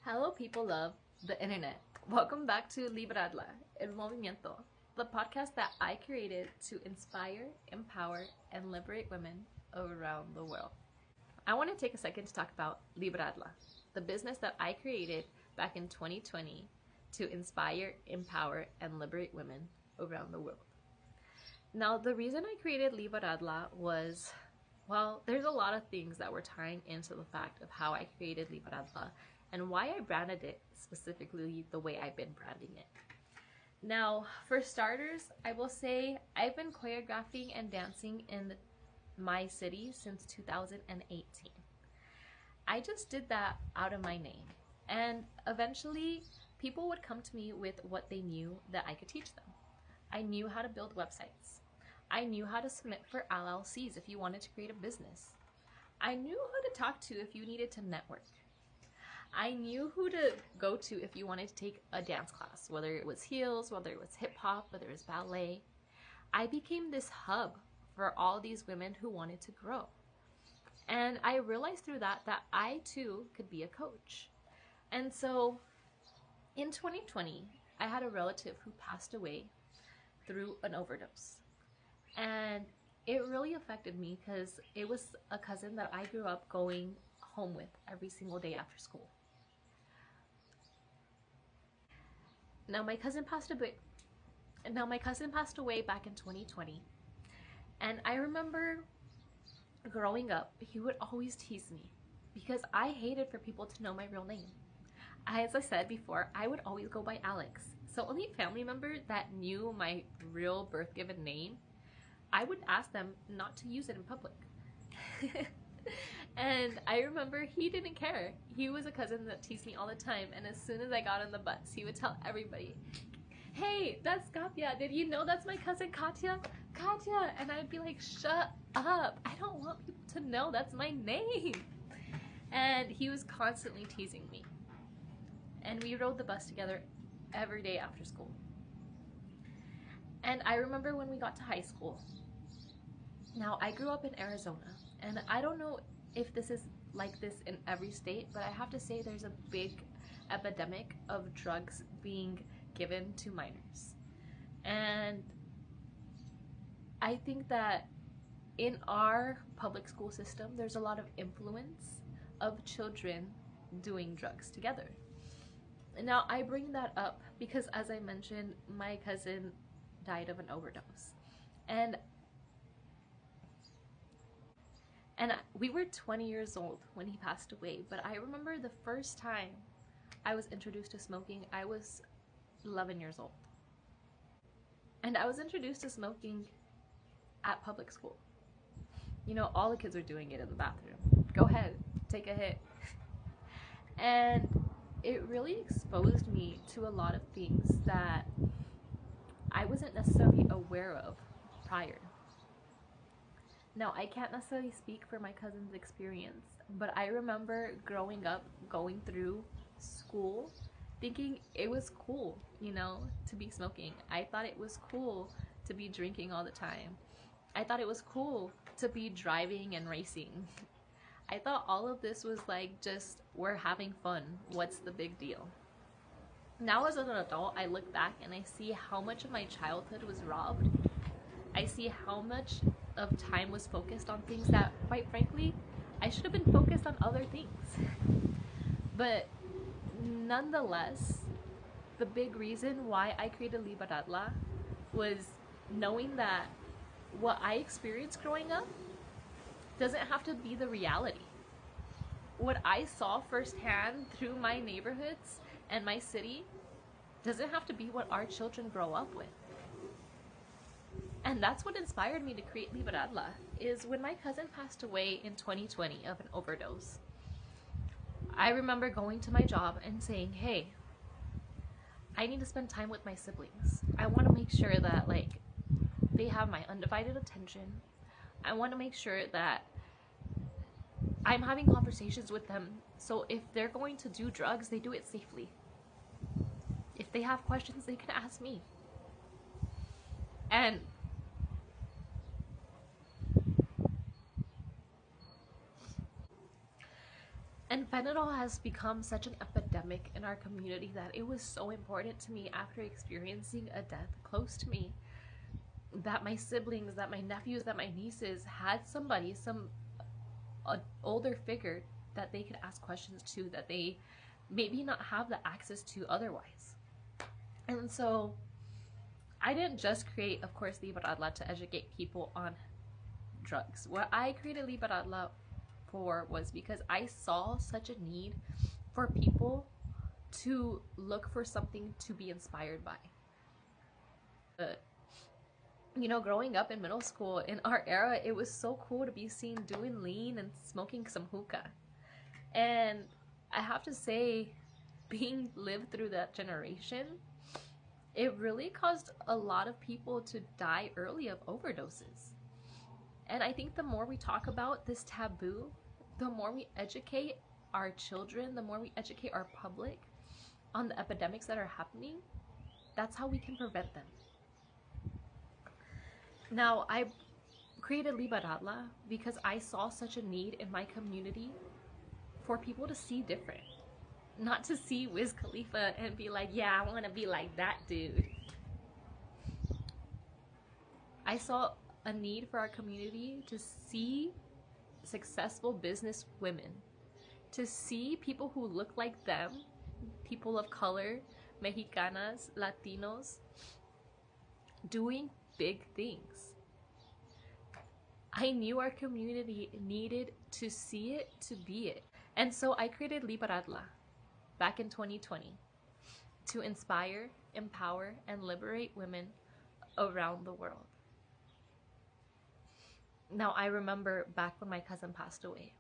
Hello, people of the internet. Welcome back to LiberarLa, El Movimiento, the podcast that I created to inspire, empower, and liberate women around the world. I want to take a second to talk about LiberarLa, the business that I created back in 2020 to inspire, empower, and liberate women around the world. Now, the reason I created LiberarLa was, well, there's a lot of things that were tying into the fact of how I created LiberarLa and why I branded it specifically the way I've been branding it. Now, for starters, I will say I've been choreographing and dancing in my city since 2018. I just did that out of my name, and eventually people would come to me with what they knew that I could teach them. I knew how to build websites. I knew how to submit for LLCs if you wanted to create a business. I knew who to talk to if you needed to network. I knew who to go to if you wanted to take a dance class, whether it was heels, whether it was hip hop, whether it was ballet. I became this hub for all these women who wanted to grow. And I realized through that I too could be a coach. And so in 2020, I had a relative who passed away through an overdose. And it really affected me because it was a cousin that I grew up going home with every single day after school. Now my cousin passed away back in 2020. And I remember growing up, he would always tease me because I hated for people to know my real name. As I said before, I would always go by Alex. So only family members that knew my real birth given name, I would ask them not to use it in public. And I remember he didn't care. He was a cousin that teased me all the time, and as soon as I got on the bus, he would tell everybody, "Hey, that's Katya. Did you know that's my cousin Katya? Katya!" And I'd be like, "Shut up. I don't want people to know that's my name." And he was constantly teasing me. And we rode the bus together every day after school. And I remember when we got to high school. Now, I grew up in Arizona, and I don't know if this is like this in every state, but I have to say there's a big epidemic of drugs being given to minors. And I think that in our public school system, there's a lot of influence of children doing drugs together. Now, I bring that up because, as I mentioned, my cousin died of an overdose. And we were 20 years old when he passed away, but I remember the first time I was introduced to smoking, I was 11 years old. And I was introduced to smoking at public school. You know, all the kids are doing it in the bathroom. Go ahead, take a hit. And it really exposed me to a lot of things that I wasn't necessarily aware of prior. Now, I can't necessarily speak for my cousin's experience, but I remember growing up, going through school, thinking it was cool, you know, to be smoking. I thought it was cool to be drinking all the time. I thought it was cool to be driving and racing. I thought all of this was like just, we're having fun. What's the big deal? Now as an adult, I look back and I see how much of my childhood was robbed. I see how much of time was focused on things that, quite frankly, I should have been focused on other things. But nonetheless, the big reason why I created LiberarLa was knowing that what I experienced growing up doesn't have to be the reality. What I saw firsthand through my neighborhoods and my city doesn't have to be what our children grow up with. And that's what inspired me to create LiberarLa, is when my cousin passed away in 2020 of an overdose. I remember going to my job and saying, "Hey, I need to spend time with my siblings. I want to make sure that they have my undivided attention. I want to make sure that I'm having conversations with them, so if they're going to do drugs, they do it safely. If they have questions, they can ask me." And fentanyl has become such an epidemic in our community that it was so important to me after experiencing a death close to me, that my siblings, that my nephews, that my nieces had somebody, some older figure that they could ask questions to, that they maybe not have the access to otherwise. And so I didn't just create, of course, LiberarLa to educate people on drugs. What I created LiberarLa for was because I saw such a need for people to look for something to be inspired by. You know, growing up in middle school, in our era, it was so cool to be seen doing lean and smoking some hookah. And I have to say, being lived through that generation, it really caused a lot of people to die early of overdoses. And I think the more we talk about this taboo, the more we educate our children, the more we educate our public on the epidemics that are happening, that's how we can prevent them. Now, I created LiberarLa because I saw such a need in my community for people to see different. Not to see Wiz Khalifa and be like, yeah, I want to be like that dude. I saw a need for our community to see successful business women, to see people who look like them, people of color, Mexicanas, Latinos, doing big things. I knew our community needed to see it to be it. And so I created LiberarLa back in 2020 to inspire, empower, and liberate women around the world. Now, I remember back when my cousin passed away,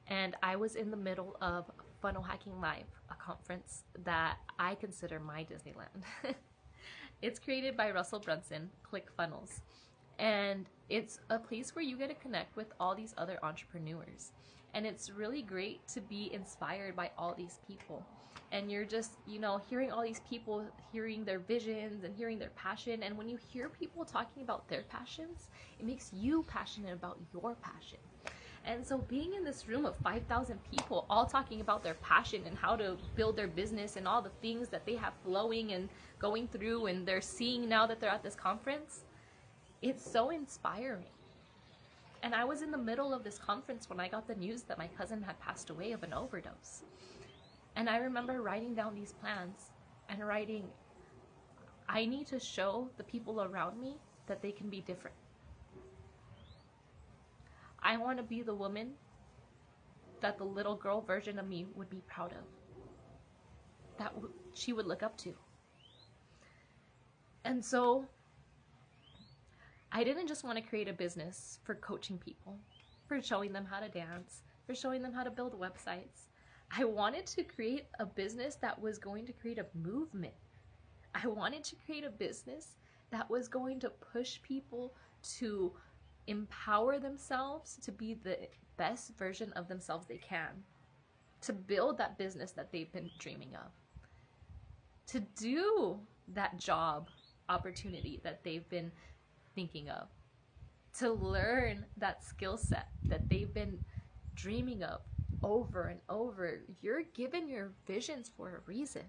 and I was in the middle of Funnel Hacking Live, a conference that I consider my Disneyland. It's created by Russell Brunson, ClickFunnels, and it's a place where you get to connect with all these other entrepreneurs. And it's really great to be inspired by all these people. And you're just, you know, hearing all these people, hearing their visions and hearing their passion. And when you hear people talking about their passions, it makes you passionate about your passion. And so being in this room of 5,000 people all talking about their passion and how to build their business and all the things that they have flowing and going through and they're seeing now that they're at this conference, it's so inspiring. And I was in the middle of this conference when I got the news that my cousin had passed away of an overdose. And I remember writing down these plans and writing, I need to show the people around me that they can be different. I want to be the woman that the little girl version of me would be proud of, that she would look up to. And so I didn't just want to create a business for coaching people, for showing them how to dance, for showing them how to build websites. I wanted to create a business that was going to create a movement. I wanted to create a business that was going to push people to empower themselves to be the best version of themselves they can, to build that business that they've been dreaming of, to do that job opportunity that they've been thinking of, to learn that skill set that they've been dreaming of over and over. You're given your visions for a reason.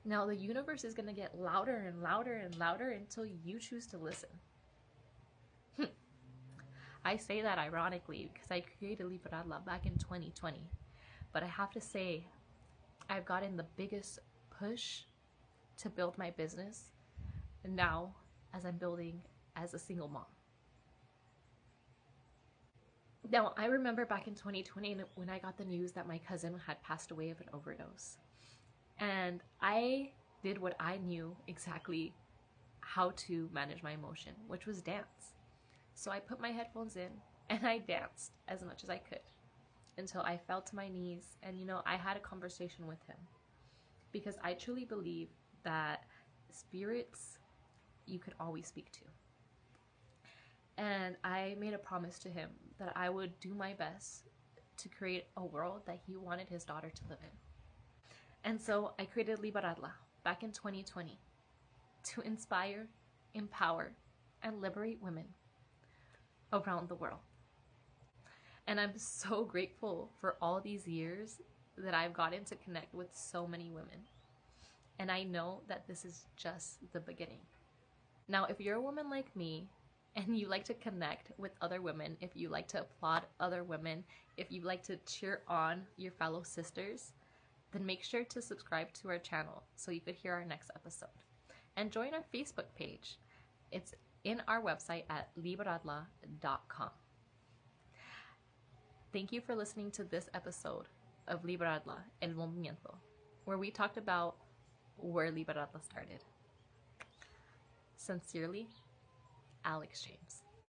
Now the universe is going to get louder and louder and louder until you choose to listen. I say that ironically because I created LiberarLa back in 2020. But I have to say, I've gotten the biggest push to build my business now as I'm building as a single mom. Now, I remember back in 2020 when I got the news that my cousin had passed away of an overdose. And I did what I knew exactly how to manage my emotion, which was dance. So I put my headphones in and I danced as much as I could until I fell to my knees. And, you know, I had a conversation with him because I truly believe that spirits you could always speak to. And I made a promise to him that I would do my best to create a world that he wanted his daughter to live in. And so I created LiberarLa back in 2020 to inspire, empower, and liberate women around the world. And I'm so grateful for all these years that I've gotten to connect with so many women. And I know that this is just the beginning. Now, if you're a woman like me and you like to connect with other women, if you like to applaud other women, if you like to cheer on your fellow sisters, then make sure to subscribe to our channel so you could hear our next episode. And join our Facebook page. It's in our website at LiberarLa.com. Thank you for listening to this episode of LiberarLa, El Movimiento, where we talked about where LiberarLa started. Sincerely, Alex James.